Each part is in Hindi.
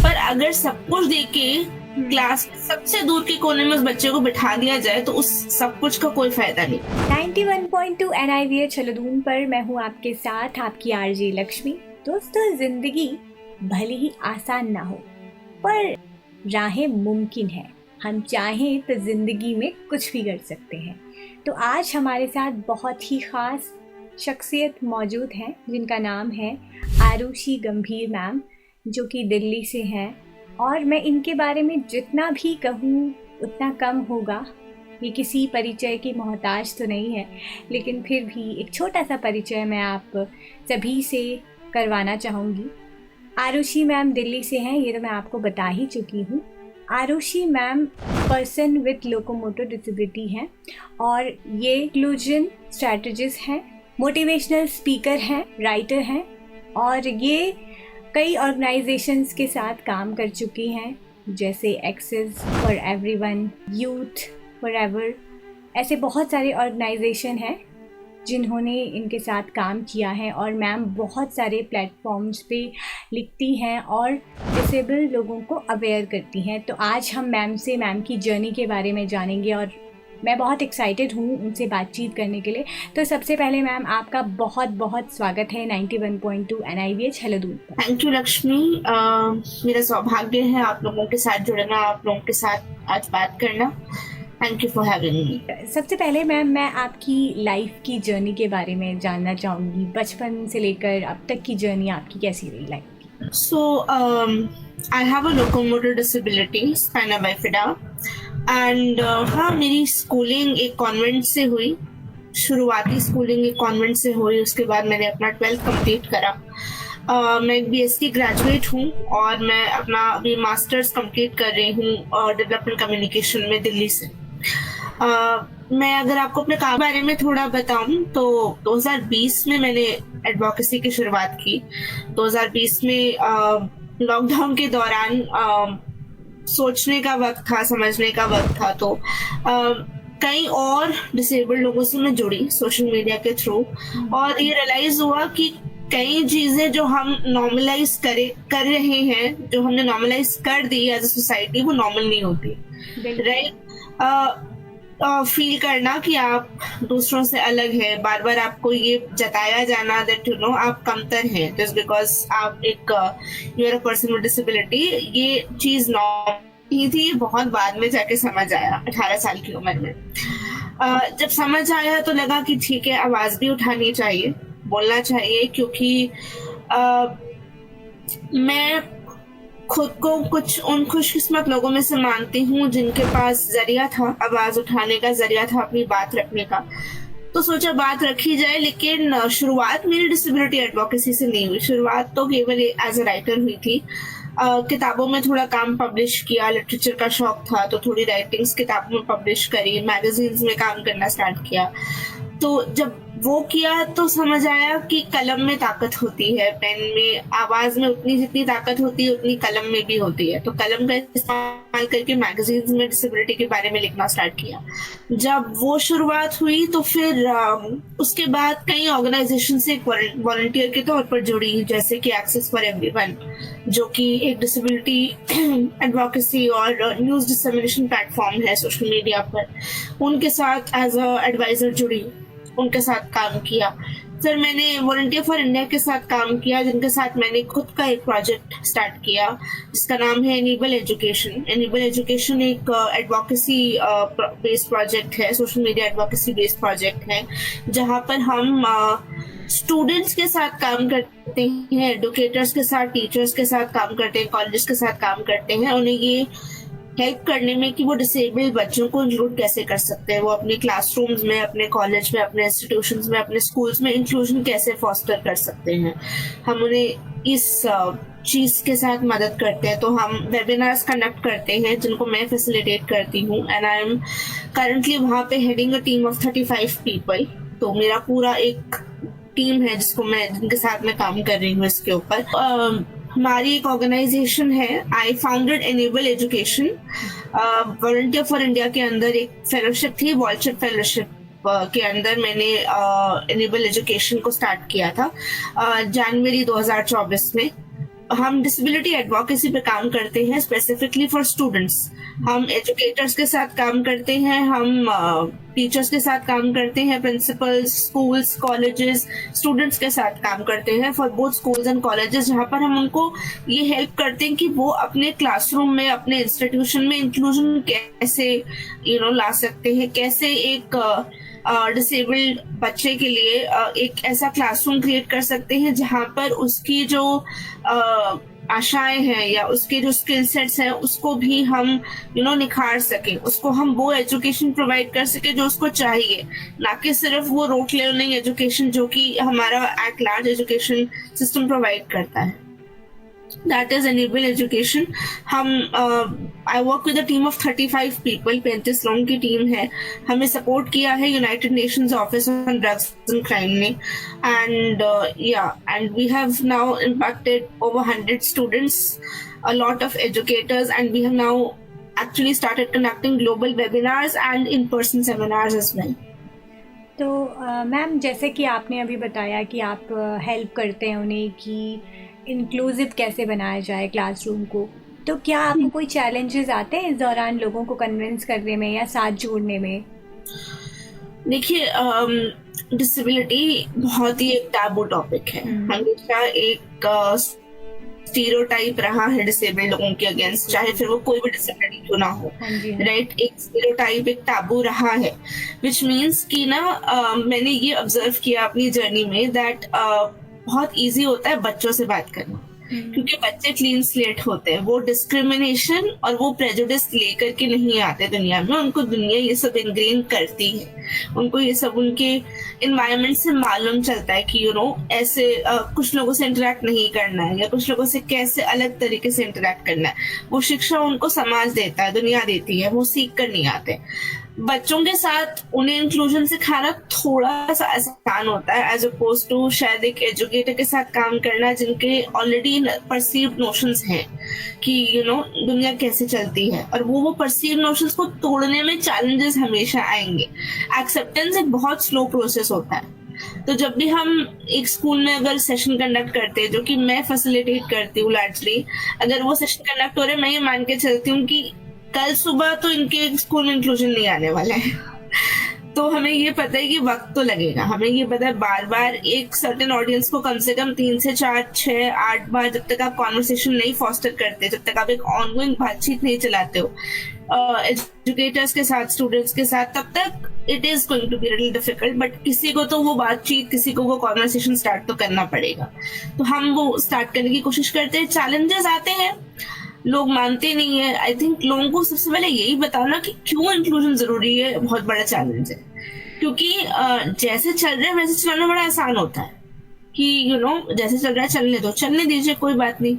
पर अगर सब कुछ दे के क्लास के सबसे दूर के कोने में उस बच्चे को बिठा दिया जाए तो उस सब कुछ का कोई फायदा नहीं। 91.2 NIVH छलदून पर मैं हूँ आपके साथ, आपकी आरजे लक्ष्मी। दोस्तों, जिंदगी भले ही आसान ना हो पर राहें मुमकिन है। हम चाहें तो जिंदगी में कुछ भी कर सकते हैं। तो आज हमारे साथ बहुत ही ख़ास शख्सियत मौजूद हैं जिनका नाम है आरुषि गंभीर मैम, जो कि दिल्ली से हैं। और मैं इनके बारे में जितना भी कहूँ उतना कम होगा। ये किसी परिचय की मोहताज तो नहीं है, लेकिन फिर भी एक छोटा सा परिचय मैं आप सभी से करवाना चाहूँगी। आरुषि मैम दिल्ली से हैं, ये तो मैं आपको बता ही चुकी हूँ। Arushi ma'am person with locomotor disability हैं और ये इंक्लूजन स्ट्रैटेजिस्ट हैं, मोटिवेशनल स्पीकर हैं, राइटर हैं और ये कई ऑर्गेनाइजेशंस के साथ काम कर चुकी हैं, जैसे access for everyone, youth forever. ऐसे बहुत सारे ऑर्गेनाइजेशन हैं जिन्होंने इनके साथ काम किया है। और मैम बहुत सारे प्लेटफॉर्म्स पे लिखती हैं और डिसेबल लोगों को अवेयर करती हैं। तो आज हम मैम की जर्नी के बारे में जानेंगे और मैं बहुत एक्साइटेड हूँ उनसे बातचीत करने के लिए। तो सबसे पहले मैम आपका बहुत बहुत स्वागत है 91.2 NIVH छलदून पर। Thank you Lakshmi. मेरा सौभाग्य है आप लोगों के साथ जुड़ना, आप लोगों के साथ आज बात करना। Thank you for having me. सबसे पहले मैम मैं आपकी लाइफ की जर्नी के बारे में जानना चाहूँगी। बचपन से लेकर अब तक की जर्नी आपकी कैसी रही लाइफ की? So I have a locomotor disability, spina bifida, and हाँ, मेरी स्कूलिंग एक कॉन्वेंट से हुई। शुरुआती स्कूलिंग एक कॉन्वेंट से हुई, उसके बाद मैंने अपना 12th कंप्लीट करा। मैं एक BSc ग्रेजुएट हूँ और मैं अपना अभी मास्टर्स कंप्लीट कर रही हूँ डेवलपमेंट कम्युनिकेशन में दिल्ली से। मैं अगर आपको अपने काम के बारे में थोड़ा बताऊं तो 2020 में मैंने एडवोकेसी की शुरुआत की। 2020 में लॉकडाउन के दौरान सोचने का वक्त था, समझने का वक्त था। तो कई और डिसेबल्ड लोगों से मैं जुड़ी सोशल मीडिया के थ्रू और ये रियलाइज हुआ कि कई चीजें जो हम नॉर्मलाइज कर रहे हैं, जो हमने नॉर्मलाइज कर दी एज अ सोसाइटी, वो नॉर्मल नहीं होती। राइट? फील करना कि आप दूसरों से अलग है, बार बार आपको ये जताया जाना दैट यू नो आप कमतर हैं जस्ट बिकॉज आप एक you are a person with disability, ये चीज नॉर्मल ही थी। बहुत बाद में जाके समझ आया 18 साल की उम्र में। जब समझ आया तो लगा कि ठीक है, आवाज भी उठानी चाहिए, बोलना चाहिए, क्योंकि मैं खुद को कुछ उन खुशकिस्मत लोगों में से मानती हूँ जिनके पास जरिया था, आवाज उठाने का जरिया था, अपनी बात रखने का। तो सोचा बात रखी जाए। लेकिन शुरुआत मेरी डिसेबिलिटी एडवोकेसी से नहीं हुई। शुरुआत तो केवल एज अ राइटर हुई थी। किताबों में थोड़ा काम पब्लिश किया, लिटरेचर का शौक था तो थोड़ी राइटिंग्स किताबों में पब्लिश करी, मैगजीन्स में काम करना स्टार्ट किया। तो जब वो किया तो समझ आया कि कलम में ताकत होती है, पेन में, आवाज में उतनी जितनी ताकत होती है उतनी कलम में भी होती है। तो कलम का इस्तेमाल करके मैगजीन्स में डिसेबिलिटी के बारे में लिखना स्टार्ट किया। जब वो शुरुआत हुई तो फिर उसके बाद कई ऑर्गेनाइजेशन से वॉलंटियर के तौर पर जुड़ी, जैसे कि एक्सेस फॉर एवरीवन, जो कि एक डिसेबिलिटी एडवोकेसी और न्यूज डिसमिनेशन प्लेटफॉर्म है सोशल मीडिया पर। उनके साथ एज अ एडवाइजर जुड़ी, उनके साथ काम किया। फिर मैंने वॉलंटियर फॉर इंडिया के साथ काम किया, जिनके साथ मैंने खुद का एक प्रोजेक्ट स्टार्ट किया जिसका नाम है एनेबल एजुकेशन। एनेबल एजुकेशन एक एडवोकेसी बेस्ड प्रोजेक्ट है, social media advocacy based project है, जहाँ पर हम स्टूडेंट्स के साथ काम करते हैं, एडुकेटर्स के साथ, टीचर्स के साथ काम करते हैं, कॉलेजेस के साथ काम करते हैं, उन्हें ये हेल्प करने में कि वो डिसेबल्ड बच्चों को इंक्लूड कैसे कर सकते हैं, वो अपने क्लासरूम्स में, अपने कॉलेज में, अपने इंस्टीट्यूशंस में, अपने स्कूल्स में इंक्लूजन कैसे फॉस्टर कर सकते हैं। हम उन्हें इस चीज के साथ मदद करते हैं। तो हम वेबिनार्स कंडक्ट करते हैं जिनको मैं फैसिलिटेट करती हूँ एंड आई एम करंटली वहाँ पे heading a team of 35 people. तो मेरा पूरा एक टीम है जिनके साथ मैं काम कर रही हूँ इसके ऊपर। हमारी एक ऑर्गेनाइजेशन है, I founded enable education. Volunteer for India के अंदर एक फेलोशिप थी, वॉलशिप फेलोशिप के अंदर मैंने एनेबल एजुकेशन को स्टार्ट किया था जनवरी 2024 में। हम डिसेबिलिटी एडवोकेसी पे काम करते हैं स्पेसिफिकली फॉर स्टूडेंट्स। हम एजुकेटर्स के साथ काम करते हैं, हम टीचर्स के साथ काम करते हैं, प्रिंसिपल्स, स्कूल्स, कॉलेजेस, स्टूडेंट्स के साथ काम करते हैं for both schools and colleges, जहाँ पर हम उनको ये हेल्प करते हैं कि वो अपने क्लासरूम में, अपने इंस्टीट्यूशन में इंक्लूजन कैसे ला सकते हैं, कैसे एक डिसेबल्ड बच्चे के लिए एक ऐसा क्लासरूम क्रिएट कर सकते हैं जहाँ पर उसकी जो आशाएं हैं या उसके जो स्किल सेट्स हैं उसको भी हम निखार सके, उसको हम वो एजुकेशन प्रोवाइड कर सके जो उसको चाहिए, ना कि सिर्फ वो रोट लर्निंग एजुकेशन जो कि हमारा at large education system provide करता है। That is enable education। हम I work with a team of 35 people, 35 लोगों की टीम है। हमें सपोर्ट किया है United Nations office on drugs and crime ने, and we have now impacted over 100 students, a lot of educators, and we have now actually started conducting global webinars and in-person seminars as well। तो मैम, जैसे कि आपने अभी बताया कि आप हेल्प करते हैं उन्हें कि इंक्लूसिव कैसे बनाया जाए क्लासरूम को, तो क्या आपको कोई चैलेंजेस आते हैं इस दौरान लोगों को कन्विंस करने में या साथ जोड़ने में? देखिए, डिसेबिलिटी बहुत ही एक टैबू टॉपिक है। हमेशा एक स्टीरियोटाइप रहा है डिसेबल्ड लोगों के अगेंस्ट, चाहे फिर वो कोई भी डिसेबिलिटी क्यों ना हो, राइट। एक स्टीरियोटाइप, एक टैबू रहा है, विच मीन्स कि ना मैंने ये ऑब्जर्व किया अपनी जर्नी में दैट बहुत इजी होता है बच्चों से बात करना, क्योंकि बच्चे क्लीन स्लेट होते हैं, वो डिस्क्रिमिनेशन और वो प्रेजुडिस लेकर के नहीं आते दुनिया में, उनको दुनिया ये सब इनग्रेन करती है, उनको ये सब उनके एनवायरनमेंट से मालूम चलता है कि ऐसे कुछ लोगों से इंटरेक्ट नहीं करना है या कुछ लोगों से कैसे अलग तरीके से इंटरेक्ट करना है। वो शिक्षा उनको समाज देता है, दुनिया देती है, वो सीख कर नहीं आते। बच्चों के साथ उन्हें इंक्लूजन सिखाना थोड़ा सा आसान होता है एज अपोज टू शायद एक एजुकेटर के साथ काम करना जिनके ऑलरेडी परसीव्ड नोशंस हैं कि दुनिया कैसे चलती है, और वो परसीव्ड नोशंस को तोड़ने में चैलेंजेस हमेशा आएंगे। एक्सेप्टेंस एक बहुत स्लो प्रोसेस होता है। तो जब भी हम एक स्कूल में अगर सेशन कंडक्ट करते हैं, जो कि मैं फैसिलिटेट करती हूँ लार्जली, अगर वो सेशन कंडक्ट हो रहे हैं, मैं ये मान के चलती हूँ कि कल सुबह तो इनके स्कूल में इंक्लूजन नहीं आने वाला है। तो हमें ये पता है कि वक्त तो लगेगा, हमें ये पता है बार बार एक सर्टेन ऑडियंस को कम से कम 3 से 4, 6, 8 बार जब तक आप कॉन्वर्सेशन नहीं फॉस्टर करते, जब तक आप एक ऑनगोइंग बातचीत नहीं चलाते हो एजुकेटर्स के साथ, स्टूडेंट्स के साथ, तब तक it is going to be little difficult. But किसी को तो वो बातचीत, किसी को वो कॉन्वर्सेशन स्टार्ट तो करना पड़ेगा, तो हम वो स्टार्ट करने की कोशिश करते हैं। चैलेंजेस आते हैं, लोग मानते नहीं है। आई थिंक लोगों को सबसे पहले यही बताना कि क्यों इंक्लूजन जरूरी है बहुत बड़ा चैलेंज है, क्योंकि जैसे चल रहा है वैसे चलाना बड़ा आसान होता है कि जैसे चल रहा है चलने दो, चलने दीजिए, कोई बात नहीं।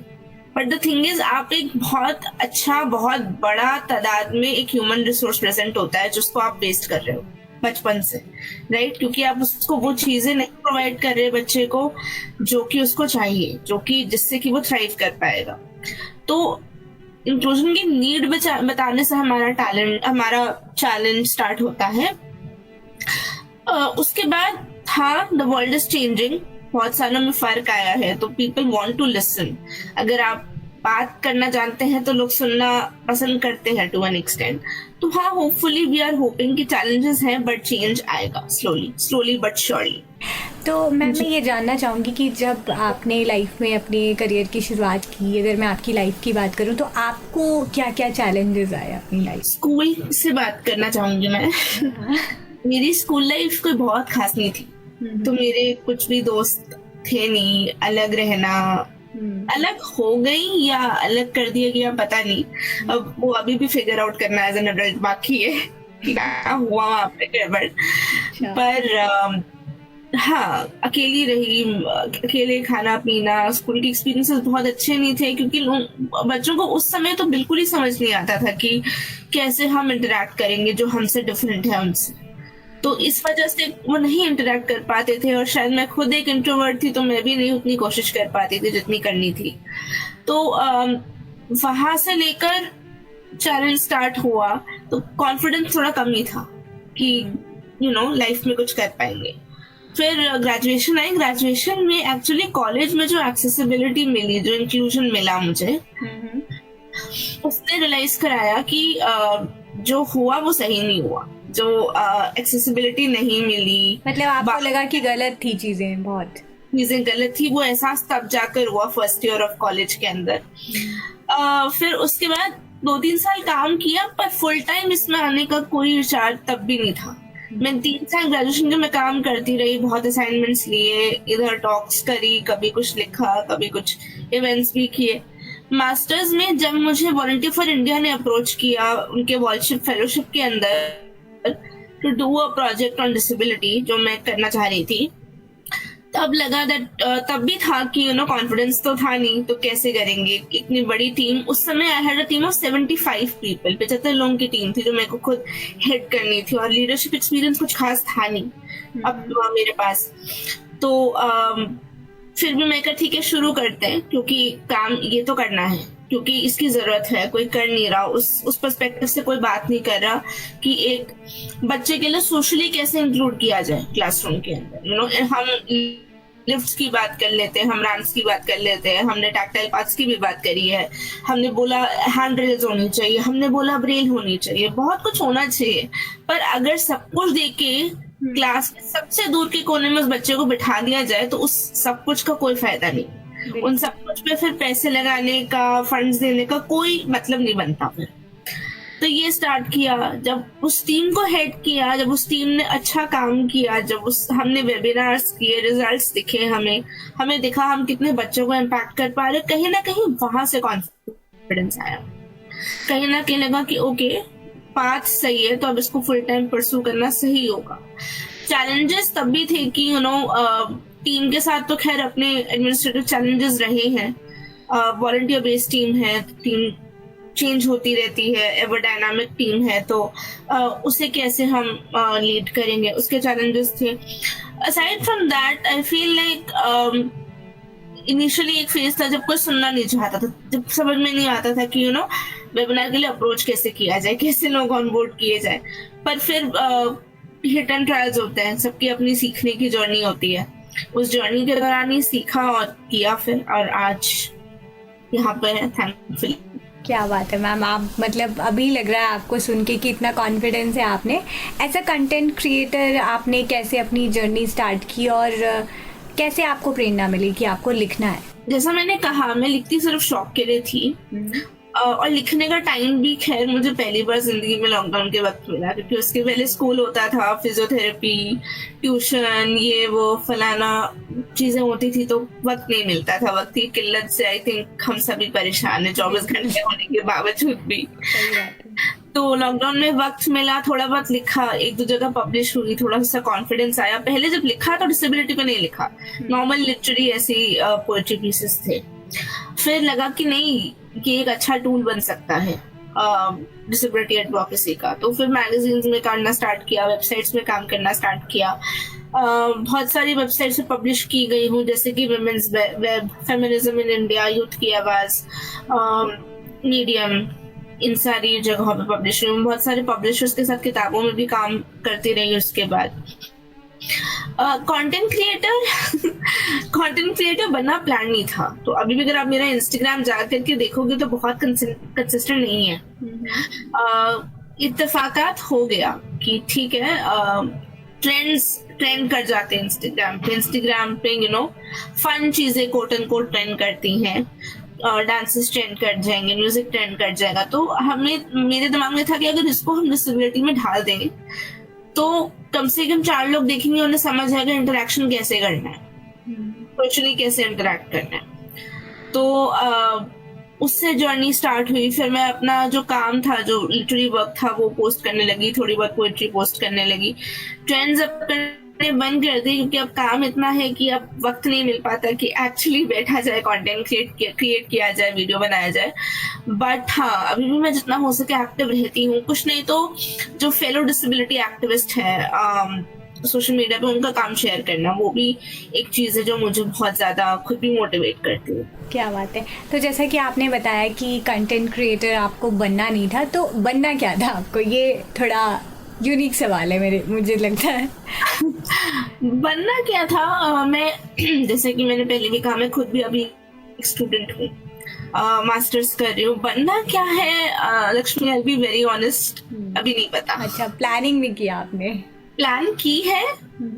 बट द थिंग इज, आप एक बहुत अच्छा, बहुत बड़ा तादाद में एक ह्यूमन रिसोर्स प्रेजेंट होता है जिसको आप वेस्ट कर रहे हो बचपन से, राइट। क्योंकि आप उसको वो चीजें नहीं प्रोवाइड कर रहे बच्चे को जो कि उसको चाहिए, जो कि जिससे कि वो थ्राइव कर पाएगा। तो इंक्लूजन की नीड बताने से हमारा चैलेंज स्टार्ट होता है। उसके बाद द वर्ल्ड इज चेंजिंग, बहुत सालों में फर्क आया है, तो पीपल वांट टू लिसन। अगर आप बात करना जानते हैं तो लोग सुनना पसंद करते हैं टू एन एक्सटेंट। तो होपफुली वी आर होपिंग कि चैलेंजेस हैं बट चेंज आएगा स्लोली बट श्योरली। तो मैं ये जानना चाहूँगी कि जब आपने लाइफ में अपने करियर की शुरुआत की, अगर मैं आपकी लाइफ की बात करूँ, तो आपको क्या क्या चैलेंजेस आए अपनी लाइफ? स्कूल से बात करना चाहूँगी मैं। मेरी स्कूल लाइफ कोई बहुत खास नहीं थी, तो मेरे कुछ भी दोस्त थे नहीं। अलग रहना, अलग हो गई या अलग कर दिया गया पता नहीं, अब वो अभी भी फिगर आउट करना एज एन एडल्ट बाकी है कि क्या हुआ वहाँ पे गड़बड़। पर अकेली रही, अकेले खाना पीना, स्कूल के एक्सपीरियंसेस बहुत अच्छे नहीं थे, क्योंकि बच्चों को उस समय तो बिल्कुल ही समझ नहीं आता था कि कैसे हम इंटरेक्ट करेंगे जो हमसे डिफरेंट है उनसे। तो इस वजह से वो नहीं इंटरेक्ट कर पाते थे, और शायद मैं खुद एक इंट्रोवर्ट थी तो मैं भी नहीं उतनी कोशिश कर पाती थी जितनी करनी थी। तो वहां से लेकर चैलेंज स्टार्ट हुआ तो कॉन्फिडेंस थोड़ा कम ही था कि लाइफ में कुछ कर पाएंगे। फिर ग्रेजुएशन आई। ग्रेजुएशन में एक्चुअली कॉलेज में जो एक्सेसिबिलिटी मिली, जो इंक्लूजन मिला मुझे, उसने रियलाइज कराया कि जो हुआ वो सही नहीं हुआ। जो एक्सेसिबिलिटी नहीं मिली, मतलब आपको लगा कि गलत थी चीजें, बहुत चीजें गलत थी, वो एहसास तब जाकर हुआ फर्स्ट ईयर ऑफ कॉलेज के अंदर। फिर उसके बाद 2-3 साल काम किया, पर फुल टाइम इसमें आने का कोई विचार तब भी नहीं था। मैं 3 साल ग्रेजुएशन के मैं काम करती रही, बहुत असाइनमेंट्स लिए, इधर टॉक्स करी, कभी कुछ लिखा, कभी कुछ इवेंट्स भी किए। मास्टर्स में जब मुझे वॉलंटियर फॉर इंडिया ने अप्रोच किया उनके वॉलशिप फेलोशिप के अंदर to do a project on disability, जो मैं करना चाह रही थी, तब लगा दैट तब भी था कि कॉन्फिडेंस तो था नहीं, तो कैसे करेंगे इतनी बड़ी टीम। उस समय I had a team of 75 people, 75 लोगों की टीम थी जो मेरे को खुद हेड करनी थी, और लीडरशिप एक्सपीरियंस कुछ खास था नहीं अब मेरे पास। तो फिर भी मैं कहा ठीक है, शुरू करते हैं, क्योंकि काम ये तो करना है, क्योंकि इसकी जरूरत है, कोई कर नहीं रहा। उस पर्सपेक्टिव से कोई बात नहीं कर रहा कि एक बच्चे के लिए सोशली कैसे इंक्लूड किया जाए क्लासरूम के अंदर। हम लिफ्ट्स की बात कर लेते हैं, हम रैंप्स की बात कर लेते हैं, हमने टैक्टाइल पाथ्स की भी बात करी है, हमने बोला हैंड रेल्स होनी चाहिए, हमने बोला ब्रेल होनी चाहिए, बहुत कुछ होना चाहिए। पर अगर सब कुछ देख के क्लास के सबसे दूर के कोने में उस बच्चे को बिठा दिया जाए तो उस सब कुछ का कोई फायदा नहीं। उन सब कुछ पे फिर पैसे लगाने का, फंड्स देने का कोई मतलब नहीं बनता फिर। तो ये स्टार्ट किया, जब उस टीम को हेड किया, जब उस टीम ने अच्छा काम किया, जब हमने वेबिनार्स किए, रिजल्ट्स दिखे, हमें दिखा हम कितने बच्चों को इम्पैक्ट कर पा रहे, कहीं ना कहीं वहां से कॉन्फिडेंस आया। कहीं ना कहीं लगा कि ओके, पाथ सही है, तो अब इसको फुल टाइम परस्यू करना सही होगा। चैलेंजेस तब भी थे कि टीम के साथ तो खैर अपने एडमिनिस्ट्रेटिव चैलेंजेस रहे हैं, वॉलंटियर बेस्ड टीम है, टीम चेंज होती रहती है, एवर डायनामिक टीम है, तो उसे कैसे हम लीड करेंगे, उसके चैलेंजेस थे। Aside from that I feel like initially एक फेज था जब कोई सुनना नहीं चाहता था, जब समझ में नहीं आता था कि वेबिनार के लिए अप्रोच कैसे किया जाए, कैसे लोग ऑन बोर्ड किए जाए। पर फिर हिट एंड ट्रायल्स होते हैं, सबकी अपनी सीखने की जर्नी होती है, उस जर्नी के दौरान ही सीखा और किया फिर, और आज यहाँ पे है, थैंकफुली। क्या बात है मैम, आप मतलब अभी लग रहा है आपको सुन के कि इतना कॉन्फिडेंस है आपने। एज अ कंटेंट क्रिएटर आपने कैसे अपनी जर्नी स्टार्ट की और कैसे आपको प्रेरणा मिली कि आपको लिखना है? जैसा मैंने कहा, मैं लिखती सिर्फ शौक के लिए थी, और लिखने का टाइम भी खैर मुझे पहली बार जिंदगी में लॉकडाउन के वक्त मिला, क्योंकि उसके पहले स्कूल होता था, फिजियोथेरेपी, ट्यूशन, ये वो फलाना चीजें होती थी, तो वक्त नहीं मिलता था। वक्त की किल्लत से आई थिंक हम सभी परेशान है 24 घंटे होने के बावजूद भी। तो लॉकडाउन में वक्त मिला, थोड़ा बहुत लिखा, 1-2 जगह पब्लिश हुई, थोड़ा सा कॉन्फिडेंस आया। पहले जब लिखा तो डिसेबिलिटी पे नहीं लिखा, नॉर्मल लिटरेरी ऐसी पोएट्री पीसेस थे। फिर लगा कि नहीं, ये एक अच्छा टूल बन सकता है डिसेबिलिटी एडवोकेसी का। तो फिर मैगजीन्स में करना स्टार्ट किया, वेबसाइट्स में काम करना स्टार्ट किया। बहुत सारी वेबसाइट्स में पब्लिश की गई हूँ, जैसे कि women's web, feminism in India, youth की आवाज, मीडियम, इन सारी जगहों पे पब्लिश हुई। बहुत सारे पब्लिशर्स के साथ किताबों में भी काम करती रही। उसके बाद कंटेंट क्रिएटर बनना प्लान नहीं था। तो अभी भी अगर आप मेरा इंस्टाग्राम जा करके देखोगे तो बहुत कंसिस्टेंट नहीं है। इत्तेफाकात हो गया कि ठीक है, ट्रेंड कर जाते हैं इंस्टाग्राम पे फन चीजें कोट एंड कोट ट्रेंड करती हैं, डांसेस ट्रेंड कर जाएंगे, म्यूजिक ट्रेंड कर जाएगा। तो मेरे दिमाग में था कि अगर इसको हम डिसेबिलिटी में ढाल देंगे तो कम से कम 4 लोग देखेंगे, उन्हें समझ आएगा इंटरेक्शन कैसे करना है, सोशली कैसे इंटरेक्ट करना है। तो उससे जर्नी स्टार्ट हुई। फिर मैं अपना जो काम था, जो लिटरेरी वर्क था, वो पोस्ट करने लगी, थोड़ी बहुत पोएट्री पोस्ट करने लगी। ट्रेंड्स अप बंद कर दी, क्योंकि अब काम इतना है कि अब वक्त नहीं मिल पाता कि एक्चुअली बैठा जाए, कंटेंट क्रिएट किया जाए, वीडियो बनाया जाए। बट हाँ, अभी भी मैं जितना हो सके एक्टिव रहती हूँ। कुछ नहीं तो जो फेलो डिसेबिलिटी एक्टिविस्ट है सोशल मीडिया पे, उनका काम शेयर करना, वो भी एक चीज है जो मुझे बहुत ज्यादा खुद भी मोटिवेट करती है। क्या बात है। तो जैसा कि आपने बताया कि कंटेंट क्रिएटर आपको बनना नहीं था, तो बनना क्या था आपको, ये थोड़ा यूनिक सवाल है मुझे लगता है। बनना क्या था, मैं जैसे कि मैंने पहले भी कहा, मैं खुद भी अभी स्टूडेंट हूँ, मास्टर्स कर रही हूँ। बनना क्या है लक्ष्मी, आई बी वेरी ऑनेस्ट, अभी नहीं पता। अच्छा, प्लानिंग नहीं किया आपने? प्लान की है,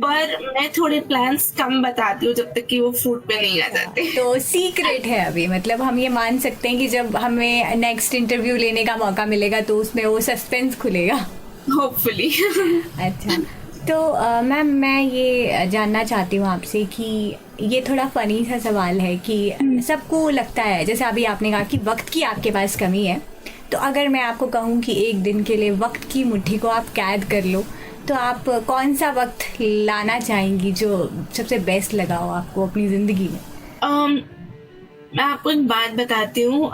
पर मैं थोड़े प्लान्स कम बताती हूँ जब तक कि वो फ्रूट पे नहीं आ जाते। तो सीक्रेट है अभी, मतलब हम ये मान सकते हैं कि जब हमें नेक्स्ट इंटरव्यू लेने का मौका मिलेगा तो उसमें वो सस्पेंस खुलेगा, होपफुली। अच्छा, तो मैम मैं ये जानना चाहती हूँ आपसे कि ये थोड़ा फनी सा सवाल है कि सबको लगता है, जैसे अभी आपने कहा कि वक्त की आपके पास कमी है, तो अगर मैं आपको कहूँ कि एक दिन के लिए वक्त की मुट्ठी को आप कैद कर लो, तो आप कौन सा वक्त लाना चाहेंगी जो सबसे बेस्ट लगा हो आपको अपनी ज़िंदगी में? मैं आपको एक बात बताती हूँ।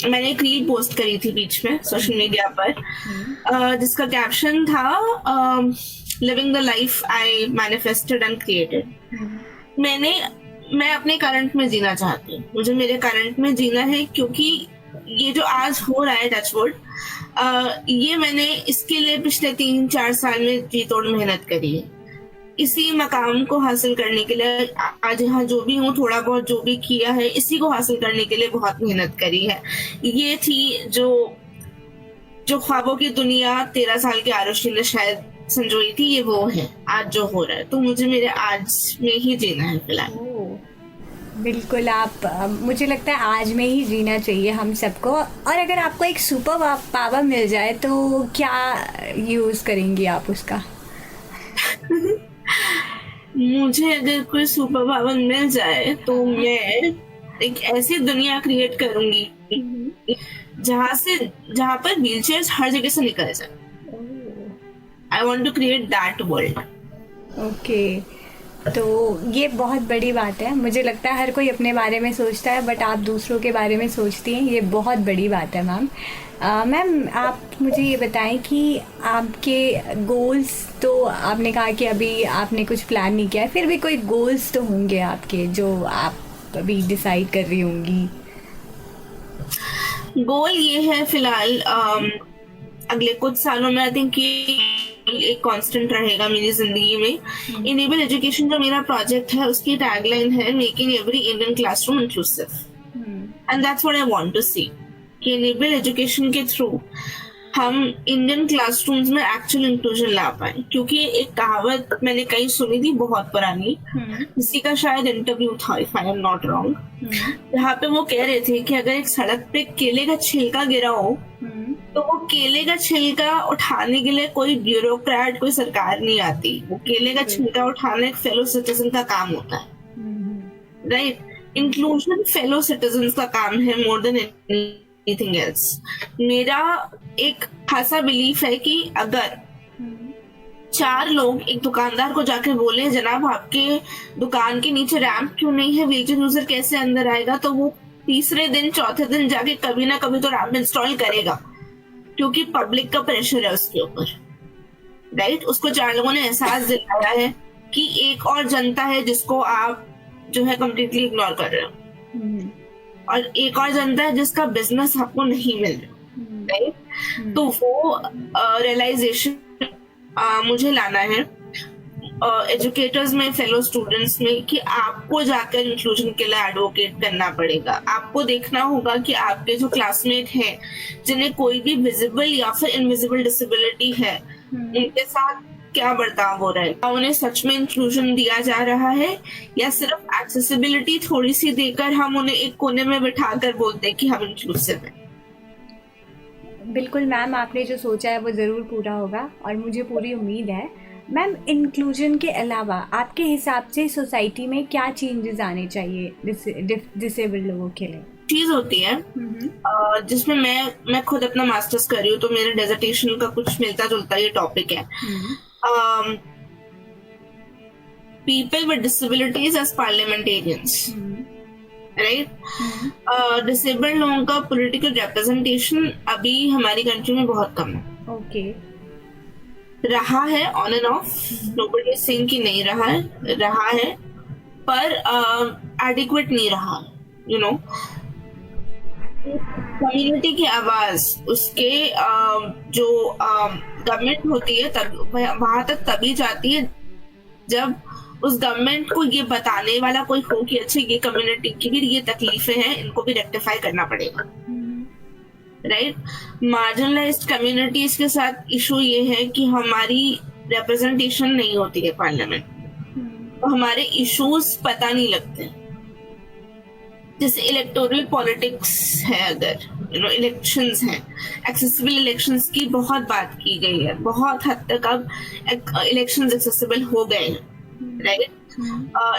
मैंने एक रील पोस्ट करी थी बीच में सोशल मीडिया पर, जिसका कैप्शन था living the life I manifested and created. मैं अपने करंट में जीना चाहती हूँ, मुझे मेरे करंट में जीना है, क्योंकि ये जो आज हो रहा है टचवुड, ये मैंने इसके लिए पिछले 3-4 साल में जी तोड़ मेहनत करी है। इसी मकाम को हासिल करने के लिए आज यहाँ जो भी हूँ, थोड़ा बहुत जो भी किया है, इसी को हासिल करने के लिए बहुत मेहनत करी है। ये थी जो ख्वाबों की दुनिया 13 साल के आरुषि ने शायद संजोई थी, ये वो है आज जो हो रहा है। तो मुझे मेरे आज में ही जीना है फिलहाल। बिल्कुल, मुझे लगता है आज में ही जीना चाहिए हम सबको। और अगर आपको एक सुपर पावर मिल जाए तो क्या यूज़ करेंगी आप उसका? मुझे अगर कोई सुपर पावर मिल जाए तो मैं एक ऐसी दुनिया क्रिएट करूंगी जहाँ पर व्हीलचेयर्स हर जगह से निकल जाए। I want to create that world. Okay, तो ये बहुत बड़ी बात है। मुझे लगता है हर कोई अपने बारे में सोचता है, बट आप दूसरों के बारे में सोचती हैं, ये बहुत बड़ी बात है मैम। मैम आप मुझे ये बताएं कि आपके गोल्स, तो आपने कहा कि अभी आपने कुछ प्लान नहीं किया है, फिर भी कोई गोल्स तो होंगे आपके जो आप अभी डिसाइड कर रही होंगी। गोल ये है फिलहाल, अगले कुछ सालों में आई थिंक एक कांस्टेंट रहेगा मेरी जिंदगी में। इनेबल एजुकेशन जो मेरा प्रोजेक्ट है, उसकी टैगलाइन है making every Indian classroom inclusive, and that's what I want to see. कि इनेबल एजुकेशन के थ्रू हम इंडियन क्लासरूम्स में एक्चुअल इंक्लूजन ला पाए। क्योंकि एक कहावत मैंने कहीं सुनी थी बहुत पुरानी, किसी का शायद इंटरव्यू था if I am not wrong, जहाँ पे वो कह रहे थे कि अगर एक सड़क पे केले का छिलका गिरा हो तो वो केले का छिलका उठाने के लिए कोई ब्यूरोक्रेट, कोई सरकार नहीं आती। वो केले का छिलका उठाना एक फेलो सिटीजन का काम होता है, राइट? इंक्लूजन फेलो सिटीजन का काम है मोर देन एनीथिंग एल्स। मेरा एक खासा बिलीफ है कि अगर 4 लोग एक दुकानदार को जाकर बोले जनाब आपके दुकान के नीचे रैंप क्यों नहीं है, व्हीलचेयर यूजर कैसे अंदर आएगा, तो वो तीसरे दिन चौथे दिन जाके कभी ना कभी तो रैंप इंस्टॉल करेगा, क्योंकि पब्लिक का प्रेशर है उसके ऊपर, राइट? उसको 4 लोगों ने एहसास दिलाया है कि एक और जनता है जिसको आप जो है कम्प्लीटली इग्नोर कर रहे हो, और एक और जनता है जिसका बिजनेस आपको नहीं मिल रहा, राइट? तो वो रियलाइजेशन मुझे लाना है एजुकेटर्स में, फेलो स्टूडेंट्स में, कि आपको जाकर इंक्लूजन के लिए एडवोकेट करना पड़ेगा। आपको देखना होगा कि आपके जो क्लासमेट हैं जिन्हें कोई भी विजिबल या फिर इनविजिबल डिसेबिलिटी है, उनके साथ क्या बर्ताव हो रहा है, उन्हें सच में इंक्लूजन दिया जा रहा है या सिर्फ एक्सेसिबिलिटी थोड़ी सी देकर हम उन्हें एक कोने में बिठा कर बोलते हैं कि हम इंक्लूसिव हैं। बिल्कुल मैम, आपने जो सोचा है वो ज़रूर पूरा होगा और मुझे पूरी उम्मीद है। मैम, इंक्लूजन के अलावा आपके हिसाब से सोसाइटी में क्या चेंजेस आने चाहिए डिसेबल्ड लोगों के लिए? चीज होती है जिसमें मैं खुद अपना मास्टर्स कर रही हूँ, तो मेरे डेजर्टेशन का कुछ मिलता जुलता ये टॉपिक है, people with disabilities as parliamentarians, right? Disabled लोगों का पॉलिटिकल रिप्रेजेंटेशन अभी हमारी कंट्री में बहुत कम है। ओके, रहा है on end of, nobody is saying कि नहीं रहा है, पर एडिक्वेट नहीं रहा, यू नो। कम्युनिटी की आवाज उसके जो गवर्नमेंट होती है तब वहां तक तभी जाती है जब उस गवर्नमेंट को ये बताने वाला कोई हो कि अच्छा ये कम्युनिटी की भी ये तकलीफें हैं, इनको भी रेक्टिफाई करना पड़ेगा, राइट। मार्जिनलाइज्ड कम्युनिटीज के साथ इशू ये है कि हमारी रिप्रेजेंटेशन नहीं होती है पार्लियामेंट, तो हमारे इश्यूज पता नहीं लगते। जैसे इलेक्टोरल पॉलिटिक्स है, अगर इलेक्शंस हैं, एक्सेसिबल इलेक्शंस की बहुत बात की गई है, बहुत हद तक अब इलेक्शंस एक्सेसिबल हो गए हैं, राइट।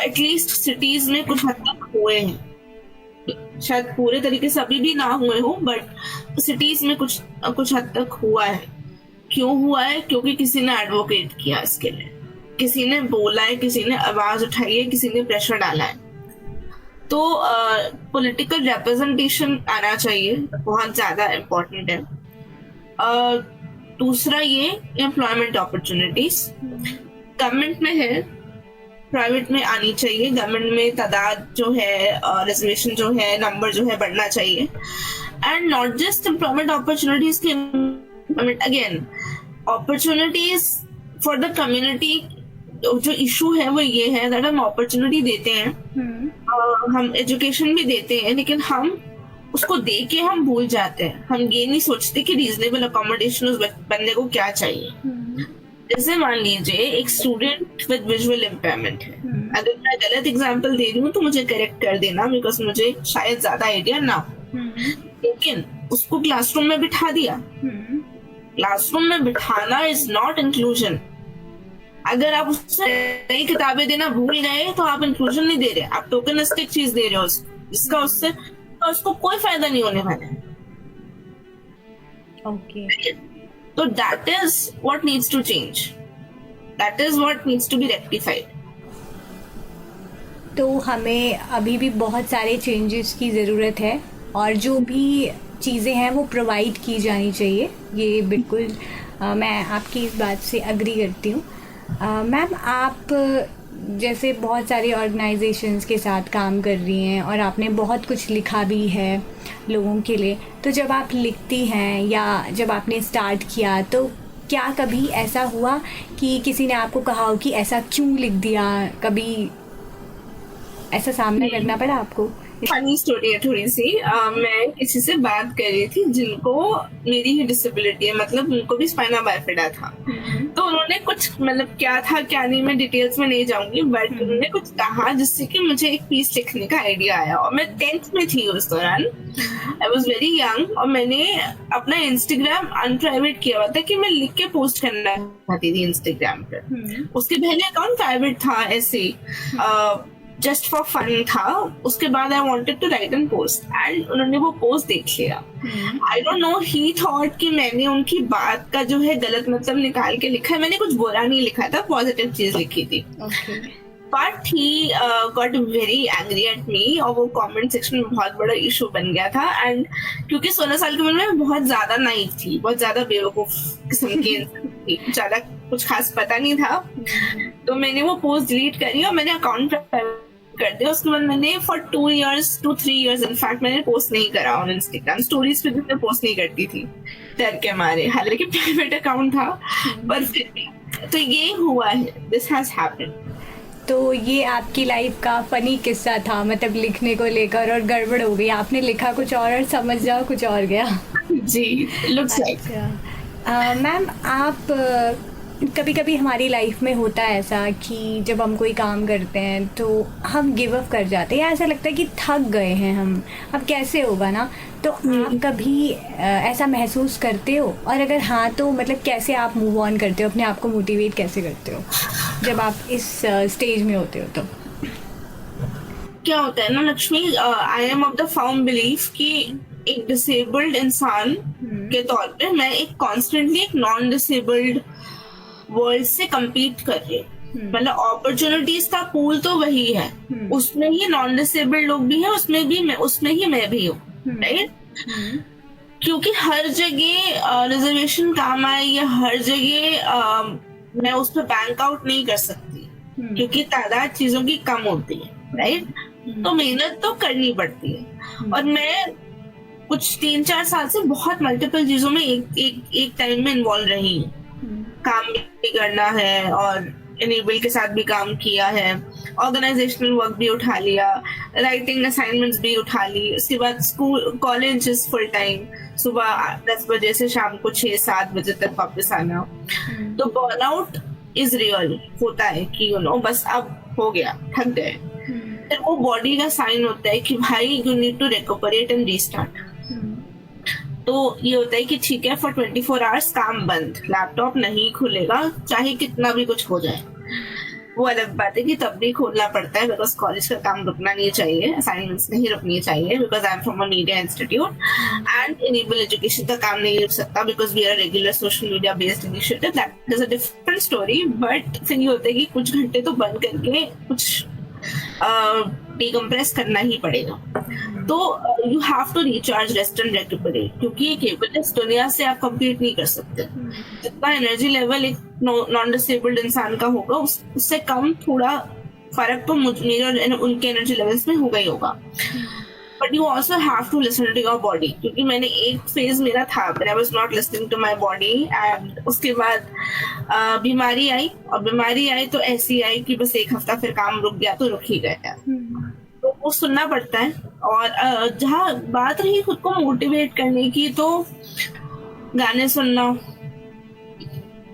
एटलीस्ट सिटीज में कुछ हद तक हुए हैं, शायद पूरे तरीके से अभी भी ना हुए हो, बट सिटीज में कुछ हद तक हुआ है। क्यों हुआ है? क्योंकि किसी ने एडवोकेट किया इसके लिए, किसी ने बोला है, किसी ने आवाज उठाई है, किसी ने प्रेशर डाला है। तो पॉलिटिकल रिप्रेजेंटेशन आना चाहिए, बहुत ज्यादा इम्पोर्टेंट है। दूसरा ये एम्प्लॉयमेंट अपॉर्चुनिटीज गवर्नमेंट में है, प्राइवेट में आनी चाहिए। गवर्नमेंट में तादाद जो है, रिजर्वेशन जो है, नंबर जो है बढ़ना चाहिए। And not just employment opportunities की, again opportunities for the community. जो इशू है वो ये है, अगर हम अपॉर्चुनिटी देते हैं, हम एजुकेशन भी देते हैं, लेकिन हम उसको दे के हम भूल जाते हैं। हम ये नहीं सोचते कि रीजनेबल अकोमोडेशन उस बंदे को क्या चाहिए। जैसे मान लीजिए एक स्टूडेंट विद विजुअल इम्पेयरमेंट है, अगर मैं गलत एग्जांपल दे रही हूँ तो मुझे करेक्ट कर देना, बिकॉज मुझे शायद ज्यादा आइडिया ना हो, लेकिन उसको क्लासरूम में बिठा दिया। क्लासरूम में बिठाना इज नॉट इंक्लूजन। अगर आप उससे नई किताबें देना भूल गए तो आप इंक्लूजन नहीं दे रहे, आप टोकनिस्टिक चीज दे रहे हो जिसका उससे तो उसको कोई फायदा नहीं होने वाला है। ओके, तो that is what needs to change, that is what needs to be rectified. तो हमें अभी भी बहुत सारे चेंजेस की ज़रूरत है, और जो भी चीज़ें हैं वो प्रोवाइड की जानी चाहिए। ये बिल्कुल मैं आपकी इस बात से अग्री करती हूँ। मैम, आप जैसे बहुत सारे ऑर्गेनाइजेशंस के साथ काम कर रही हैं और आपने बहुत कुछ लिखा भी है लोगों के लिए, तो जब आप लिखती हैं या जब आपने स्टार्ट किया, तो क्या कभी ऐसा हुआ कि किसी ने आपको कहा हो कि ऐसा क्यों लिख दिया? कभी ऐसा सामना करना पड़ा आपको? फनी स्टोरी है थोड़ी सी। मैं किसी से बात कर रही थी जिनको मेरी ही डिसेबिलिटी है, मतलब उनको भी स्पाइना बाइफिडा था। तो उन्होंने कुछ, मतलब क्या था क्या नहीं, मैं डिटेल्स में नहीं जाऊंगी, बट उन्होंने कुछ कहा जिससे कि मुझे एक पीस लिखने का आइडिया आया। और मैं 10th में थी उस दौरान, आई वॉज वेरी यंग, और मैंने अपना इंस्टाग्राम अनप्राइवेट किया हुआ था कि मैं लिख के पोस्ट करना चाहती थी इंस्टाग्राम पर। उसके पहले अकाउंट प्राइवेट था, ऐसे जस्ट फॉर फन था। उसके बाद I wanted to write and post, and उन्होंने वो पोस्ट देख लिया। I don't know, he thought कि मैंने उनकी बात का जो है गलत मतलब निकाल के लिखा है। मैंने कुछ बुरा नहीं लिखा था, पॉजिटिव चीज लिखी थी। But he got very angry at me, और वो कमेंट सेक्शन में बहुत बड़ा इशू बन गया था। एंड क्योंकि 16 साल की उम्र में बहुत ज्यादा नाइव थी, बहुत ज्यादा बेवकूफ किस्म की, ज्यादा कुछ खास पता नहीं था, तो मैंने वो पोस्ट डिलीट करी और मैंने अकाउंट कर दिया। उसके बाद मैंने फॉर 2-3 years इनफैक्ट मैंने पोस्ट नहीं करा ऑन इंस्टाग्राम। स्टोरीज पे भी मैं पोस्ट नहीं करती थी डर के मारे, हालांकि प्राइवेट अकाउंट था, पर फिर भी। तो ये हुआ है, दिस हैज हैपेंड। तो ये आपकी लाइफ का फनी किस्सा था, मतलब लिखने को लेकर, और गड़बड़ हो गई, आपने लिखा कुछ और समझ जाओ कुछ और गया। जी, लुक्स लाइक। मैम, आप कभी कभी हमारी लाइफ में होता है ऐसा कि जब हम कोई काम करते हैं तो हम गिव अप कर जाते हैं, या ऐसा लगता है कि थक गए हैं हम, अब कैसे होगा ना। तो आप कभी ऐसा महसूस करते हो, और अगर हाँ तो मतलब कैसे आप मूव ऑन करते हो, अपने आप को मोटिवेट कैसे करते हो जब आप इस स्टेज में होते हो? तो क्या होता है ना Lakshmi, I am of the firm belief कि एक डिसेबल्ड इंसान के तौर पे मैं एक कॉन्स्टेंटली एक नॉन डिसेबल्ड वर्ल्ड से कम्पीट कर रही हूँ। मतलब अपॉर्चुनिटीज का पूल तो वही है, उसमें ही नॉन डिसेबल्ड लोग भी हैं, उसमें ही मैं भी हूँ, राइट। क्योंकि हर जगह रिजर्वेशन काम आए, या हर जगह मैं उस पर बैंक आउट नहीं कर सकती, क्योंकि तादाद चीजों की कम होती है, राइट। तो मेहनत तो करनी पड़ती है। और मैं कुछ 3-4 साल से बहुत मल्टीपल चीजों में एक टाइम में इन्वॉल्व रही हूँ। काम भी करना है और इनेबल के साथ भी काम किया है, ऑर्गेनाइजेशनल वर्क भी उठा लिया, राइटिंग असाइनमेंट्स भी उठा ली, उसके बाद school college is full time, सुबह 10 बजे से शाम को 6-7 बजे तक वापस आना। तो बर्नआउट इज रियल, होता है कि बस अब हो गया, थक गए। फिर वो बॉडी का साइन होता है कि भाई you need to recuperate and restart. तो ये होता है कि ठीक है, फॉर 24 आवर्स काम बंद, लैपटॉप नहीं खुलेगा चाहे कितना भी कुछ हो जाए। वो अलग बात है कि तब भी खोलना पड़ता है, बिकॉज कॉलेज का काम रुकना नहीं चाहिए, असाइनमेंट्स नहीं रुकनी चाहिए, because I am from a media institute and enable education का काम नहीं रुक सकता because we are regular social media based initiative. That is a different story. But फिर ये होता है कि कुछ घंटे तो बंद करके कुछ डिकम्प्रेस करना ही पड़ेगा। तो you have to recharge, rest and recuperate, क्योंकि ये केवल इस दुनिया से आप कंप्लीट नहीं कर सकते। जितना एनर्जी लेवल एक नॉन डिसेबल्ड इंसान का होगा उससे कम थोड़ा फर्क तो मेरे और उनके एनर्जी लेवल्स में होगा ही होगा। But you also have to listen to your body, क्योंकि मैंने एक फेज मेरा था when I was not listening to my body and उसके बाद बीमारी आई, और बीमारी आई तो ऐसी आई कि बस एक हफ्ता फिर काम रुक गया तो रुक ही गया। तो वो सुनना पड़ता है। और जहाँ बात रही खुद को मोटिवेट करने की, तो गाने सुनना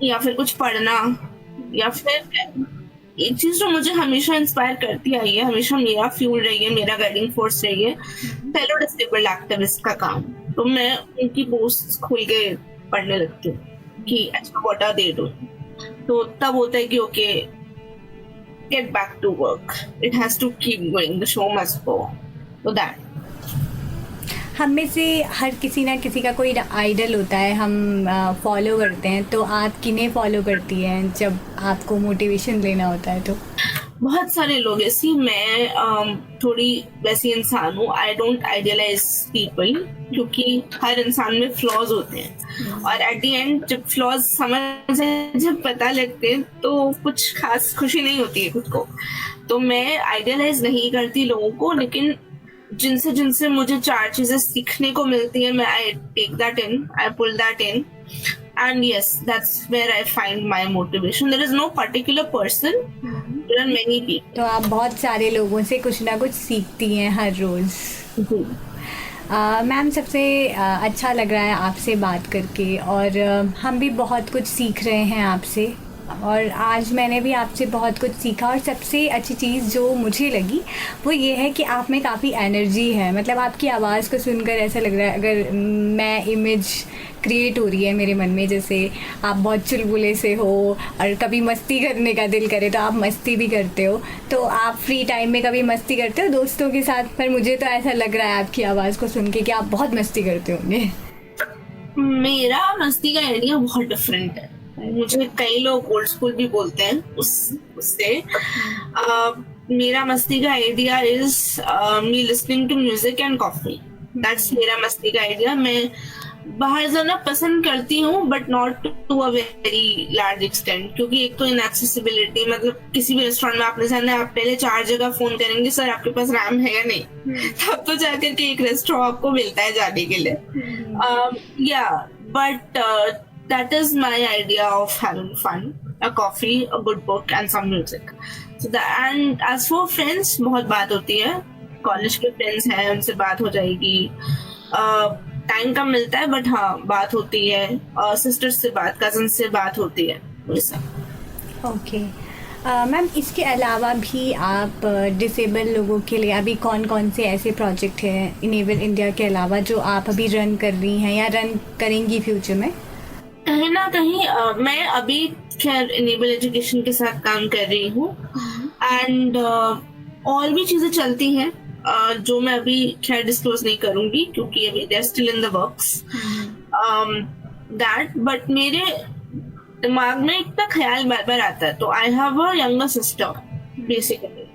या फिर कुछ पढ़ना, या फिर एक चीज जो मुझे हमेशा इंस्पायर करती आई है, हमेशा मेरा फ्यूल रही है, मेरा गाइडिंग फोर्स रही है, फेलो डिसेबल्ड एक्टिविस्ट का काम। तो मैं उनकी पोस्ट खोल के पढ़ने लगती हूँ कि अच्छा व्हाट आर दे डूइंग। तो तब होता है कि okay, get back to work, it has to keep going, the show must go, so that हम में से हर किसी ना किसी का कोई आइडल होता है, हम फॉलो करते हैं। तो आप किन्हें फॉलो करती हैं जब आपको मोटिवेशन लेना होता है? तो बहुत सारे लोग ऐसी, मैं थोड़ी वैसी इंसान हूँ, आई डोंट आइडियलाइज पीपल, क्योंकि हर इंसान में फ्लॉज होते हैं और एट द एंड जब फ्लॉज जब पता लगते हैं तो कुछ खास खुशी नहीं होती है खुद को। तो मैं आइडियलाइज नहीं करती लोगों को, लेकिन जिनसे मुझे 4 चीजें सीखने को मिलती है, मैं I take that in, I pull that in, and yes, that's where I find my motivation. There is no particular person, there are many people. तो आप बहुत सारे लोगों से कुछ ना कुछ सीखती हैं हर रोज। मैम, सबसे अच्छा लग रहा है आपसे बात करके, और हम भी बहुत कुछ सीख रहे हैं आपसे, और आज मैंने भी आपसे बहुत कुछ सीखा। और सबसे अच्छी चीज़ जो मुझे लगी वो ये है कि आप में काफ़ी एनर्जी है। मतलब आपकी आवाज़ को सुनकर ऐसा लग रहा है, अगर मैं इमेज क्रिएट हो रही है मेरे मन में, जैसे आप बहुत चुलबुले से हो और कभी मस्ती करने का दिल करे तो आप मस्ती भी करते हो। तो आप फ्री टाइम में कभी मस्ती करते हो दोस्तों के साथ? पर मुझे तो ऐसा लग रहा है आपकी आवाज़ को सुन के कि आप बहुत मस्ती करते होंगे। मेरा मस्ती का आइडिया बहुत डिफरेंट है। मुझे कई लोग ओल्ड स्कूल भी बोलते हैं उससे। मेरा मस्ती का idea is me listening to music and coffee. That's मेरा मस्ती का आइडिया। मैं बाहर जाना पसंद करती हूँ, but not to a very large extent, क्योंकि एक तो इनएक्सेसिबिलिटी, मतलब किसी भी रेस्टोरेंट में आपने जाना है, आप पहले 4 जगह फोन करेंगे, सर आपके पास रैम है या नहीं, तब तो जाकर के एक रेस्टोरेंट आपको मिलता है जाने के लिए। या but that is my idea of having fun, a coffee, a good book and some music. And as for friends, बहुत बात होती है। कॉलेज के फ्रेंड्स हैं, उनसे बात हो जाएगी। टाइम कम मिलता है, बट हाँ बात होती है। सिस्टर्स से बात, कजन से बात होती है, वैसा। ओके मैम, इसके अलावा भी आप डिसेबल लोगों के लिए अभी कौन कौन से ऐसे प्रोजेक्ट हैं इनेबल इंडिया के अलावा जो आप अभी रन कर रही हैं या रन करेंगी फ्यूचर में? कहीं ना कहीं मैं अभी खैर इनेबल एजुकेशन के साथ काम कर रही हूँ, एंड और भी चीजें चलती हैं जो मैं अभी खैर डिस्क्लोज नहीं करूंगी, क्योंकि अभी they are still in the works that. But मेरे दिमाग में इतना ख्याल बार बार आता है। तो I have a younger sister basically,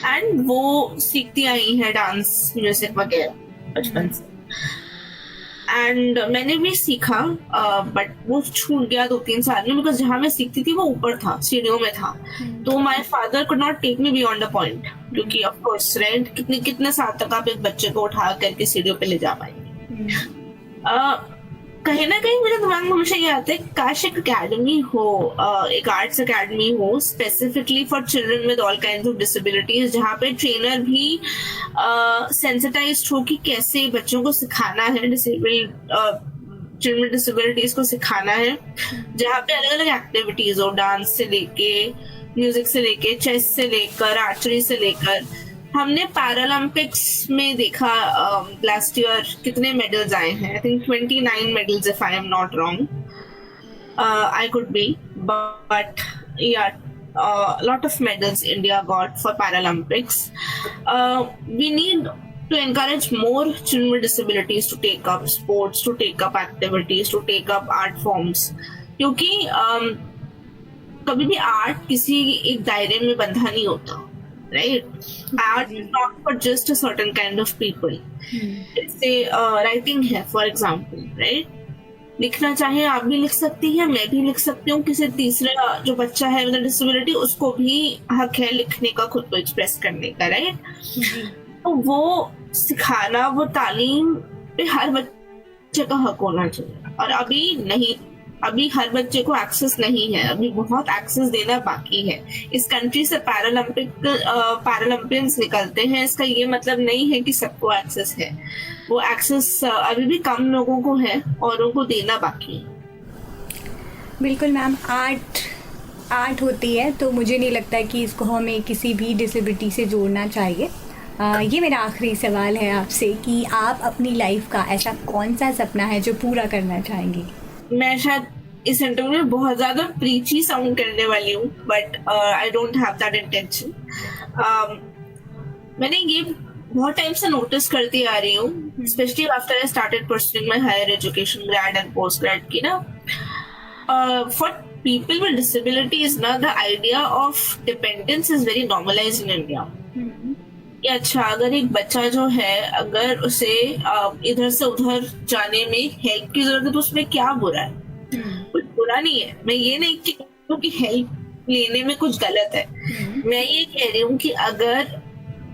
and वो सीखती आई है डांस, म्यूजिक वगैरह बचपन से, एंड मैंने भी सीखा, बट वो छूट गया 2-3 साल में, बिकॉज जहाँ मैं सीखती थी वो ऊपर था, सीढ़ियों में था। तो my father could not take me beyond the point, क्योंकि ऑफ कोर्स रेंट कितने साल तक आप एक बच्चे को उठा करके सीढ़ियों पे ले जा पाएंगे। कहीं ना कहीं मेरे दिमाग में हमेशा ये आता है काश एक अकेडमी हो, एक आर्ट्स अकेडमी हो specifically for children with all kinds of disabilities, जहाँ पे ट्रेनर भी सेंसिटाइज्ड हो कि कैसे बच्चों को सिखाना है, चिल्ड्रन विद डिसेबिलिटीज को सिखाना है, जहाँ पे अलग अलग एक्टिविटीज हो, डांस से लेके म्यूजिक से लेके चेस से लेकर आर्चरी से लेकर। हमने पैरालंपिक्स में देखा लास्ट ईयर कितने मेडल्स आए हैं, I think 29 medals if I am not wrong, I could be, but या lot of medals India got for Paralympics. We need to encourage more children with disabilities to take up sports, to take up activities, to take up art forms, क्योंकि कभी भी आर्ट किसी एक दायरे में बंधा नहीं होता, right? Art is not for just a certain kind of people. जैसे writing है for example, right? लिखना चाहे आप भी लिख सकती हैं, मैं भी लिख सकती हूँ, किसी तीसरा जो बच्चा है विद डिसेबिलिटी उसको भी हक है लिखने का, खुद को एक्सप्रेस करने का, राइट? तो वो सिखाना, वो तालीम पे हर बच्चे का हक होना चाहिए, और अभी नहीं, अभी हर बच्चे को एक्सेस नहीं है, अभी बहुत एक्सेस देना बाकी है। इस कंट्री से पैरालंपियंस निकलते हैं, इसका ये मतलब नहीं है कि सबको एक्सेस है, वो एक्सेस अभी भी कम लोगों को है और उनको देना बाकी है। बिल्कुल मैम, आर्ट होती है तो मुझे नहीं लगता कि इसको हमें किसी भी डिसेबिलिटी से जोड़ना चाहिए। ये मेरा आखिरी सवाल है आपसे कि आप अपनी लाइफ का ऐसा कौन सा सपना है जो पूरा करना चाहेंगी? मैं शायद इस इंटरव्यू में बहुत ज्यादा प्रीची साउंड करने वाली हूँ, but I don't have that intention. मैंने ये बहुत टाइम से नोटिस करती आ रही हूँ, specially after I started pursuing my higher education, grade and post grade की ना, फॉर पीपल विद डिसेबिलिटीज ना, the idea of dependence is very normalised in India. अच्छा, अगर एक बच्चा जो है, अगर उसे इधर से उधर जाने में हेल्प की जरूरत है तो उसमें क्या बुरा है? कुछ बुरा नहीं है। मैं ये नहीं कहती कि हेल्प लेने में कुछ गलत है, मैं ये कह रही हूँ कि अगर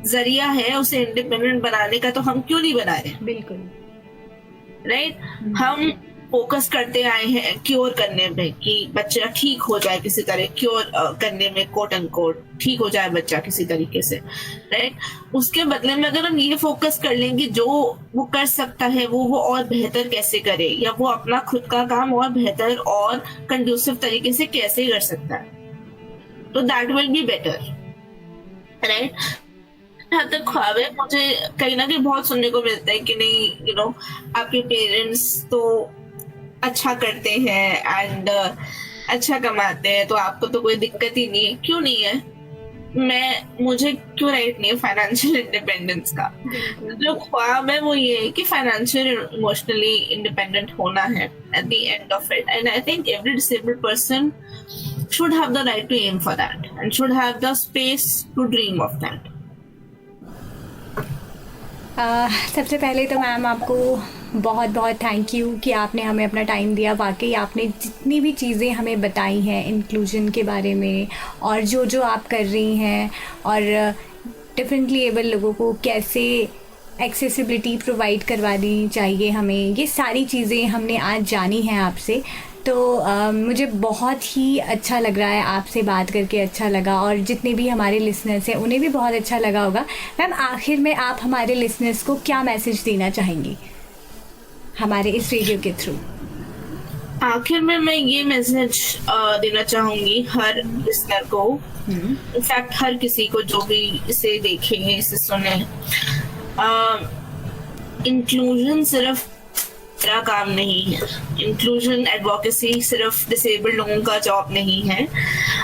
जरिया है उसे इंडिपेंडेंट बनाने का तो हम क्यों नहीं बना रहे? बिल्कुल, राइट? हम फोकस करते आए हैं क्योर करने में कि बच्चा ठीक हो जाए, किसी तरह क्योर करने में, कोट एंड कोट ठीक हो जाए बच्चा किसी तरीके से, राइट? उसके बदले में अगर हम ये फोकस कर लेंगे जो वो कर सकता है वो और बेहतर कैसे करे, या वो अपना खुद का काम और बेहतर और कंड्यूसिव तरीके से कैसे कर सकता है, तो that will be better, right? जहाँ तक ख्वाब है, मुझे कहीं ना कहीं बहुत सुनने को मिलता है कि नहीं, यू नो, आपके पेरेंट्स तो अच्छा करते हैं एंड अच्छा कमाते हैं तो आपको तो कोई दिक्कत ही नहीं है। क्यों नहीं है? मुझे क्यों राइट नहीं है फाइनेंशियल इंडिपेंडेंस का? जो ख्वाब है वो ये है कि फाइनेंशियल इमोशनली इंडिपेंडेंट होना है at the end of it, and I think every disabled person should have the right to aim for that and should have the space to dream of that. सबसे पहले तो मैम आपको बहुत बहुत थैंक यू कि आपने हमें अपना टाइम दिया। वाकई आपने जितनी भी चीज़ें हमें बताई हैं इंक्लूजन के बारे में, और जो आप कर रही हैं, और डिफरेंटली एबल लोगों को कैसे एक्सेसिबिलिटी प्रोवाइड करवानी चाहिए हमें, ये सारी चीज़ें हमने आज जानी हैं आपसे। तो मुझे बहुत ही अच्छा लग रहा है, आपसे बात करके अच्छा लगा, और जितने भी हमारे लिसनर्स हैं उन्हें भी बहुत अच्छा लगा होगा। मैम, आखिर में आप हमारे लिसनर्स को क्या मैसेज देना चाहेंगी हमारे इस रेडियो के थ्रू? आखिर में मैं ये मैसेज देना चाहूंगी हर लिसनर को, इनफैक्ट हर किसी को जो भी इसे देखेंगे, इसे सुने, इंक्लूजन सिर्फ मेरा काम नहीं है, इंक्लूजन एडवोकेसी सिर्फ डिसेबल्ड लोगों का जॉब नहीं है।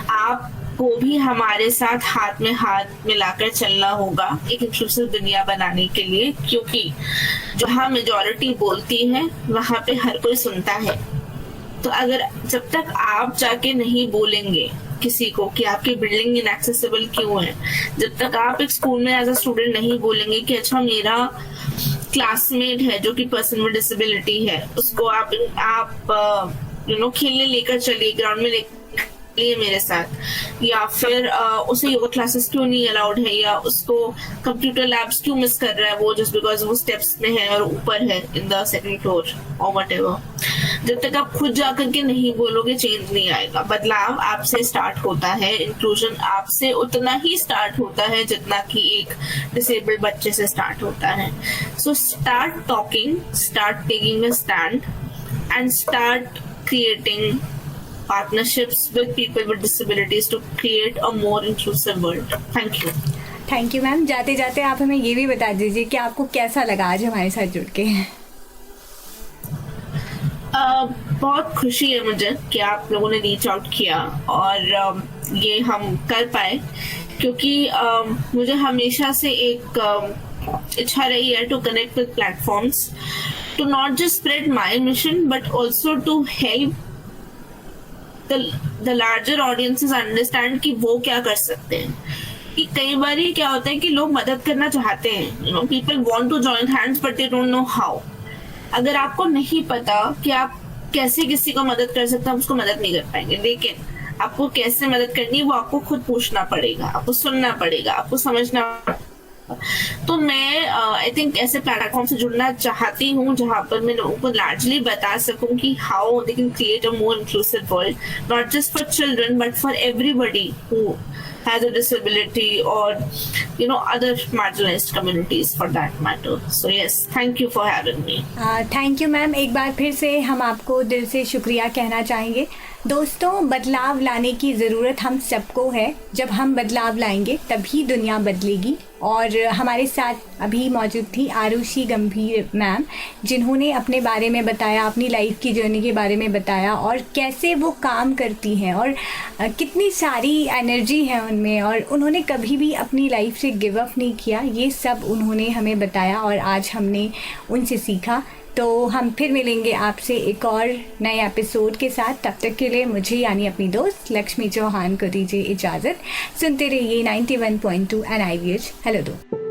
आपको भी हमारे साथ हाथ में हाथ मिलाकर चलना होगा एक इंक्लूसिव दुनिया बनाने के लिए, क्योंकि जहाँ मेजॉरिटी बोलती है वहाँ पे हर कोई सुनता है। तो अगर जब तक आप जाके नहीं बोलेंगे किसी को कि आपकी बिल्डिंग इनएक्सेसिबल क्यों है, जब तक आप एक स्कूल में एज अ स्टूडेंट नहीं बोलेंगे कि अच्छा मेरा क्लासमेट है जो कि पर्सन विद डिसेबिलिटी है, उसको आप खेलने लेकर चलिए, ग्राउंड में लेकर लिए मेरे साथ, या फिर उसे योगा क्लासेस क्यों नहीं अलाउड है, या उसको कंप्यूटर लैब्स क्यों मिस कर रहा है वो जस्ट बिकॉज वो स्टेप्स में है और ऊपर है इन द सेकंड फ्लोर और व्हाटएवर। जब तक आप खुद जाकर के नहीं बोलोगे चेंज नहीं आएगा। बदलाव आपसे स्टार्ट होता है, इंक्लूजन आपसे उतना ही स्टार्ट होता है जितना कि एक डिसेबल्ड बच्चे से स्टार्ट होता है। So start talking, start taking a stand and start creating partnerships with people with disabilities to create a more inclusive world. Thank you. Thank you ma'am. जाते जाते आप हमें ये भी बता दीजिए कि आपको कैसा लगा आज हमारे साथ जुड़ के। बहुत खुशी है मुझे कि आप लोगों ने रीच आउट किया और ये हम कर पाए, क्योंकि मुझे हमेशा से एक इच्छा रही है to connect with platforms, to not just spread my mission but also to help the larger audiences understand कि वो क्या कर सकते हैं। कि कई बार ये क्या होता है कि लोग मदद करना चाहते हैं, people want to join hands but they don't know how। अगर आपको नहीं पता कि आप कैसे किसी को मदद कर सकते हैं, आप उसको मदद नहीं कर पाएंगे। लेकिन आपको कैसे मदद करनी है वो आपको खुद पूछना पड़ेगा, आपको सुनना पड़ेगा, आपको समझना। तो मैं आई थिंक ऐसे प्लेटफॉर्म से जुड़ना चाहती हूँ जहाँ पर मैं लोगों को लार्जली बता सकूँ कि how they can create a more inclusive world, not just for children but for everybody who has a disability or other marginalized communities for that matter. So yes, thank you for having me. Thank you ma'am. एक बार फिर से हम आपको दिल से शुक्रिया कहना चाहेंगे। दोस्तों, बदलाव लाने की ज़रूरत हम सबको है। जब हम बदलाव लाएंगे तभी दुनिया बदलेगी। और हमारे साथ अभी मौजूद थी आरुषि गंभीर मैम, जिन्होंने अपने बारे में बताया, अपनी लाइफ की जर्नी के बारे में बताया और कैसे वो काम करती हैं और कितनी सारी एनर्जी है उनमें, और उन्होंने कभी भी अपनी लाइफ से गिव अप नहीं किया। ये सब उन्होंने हमें बताया और आज हमने उनसे सीखा। तो हम फिर मिलेंगे आपसे एक और नए एपिसोड के साथ। तब तक के लिए मुझे यानी अपनी दोस्त लक्ष्मी चौहान को दीजिए इजाज़त। सुनते रहिए 91.2 NIVH। हेलो दो।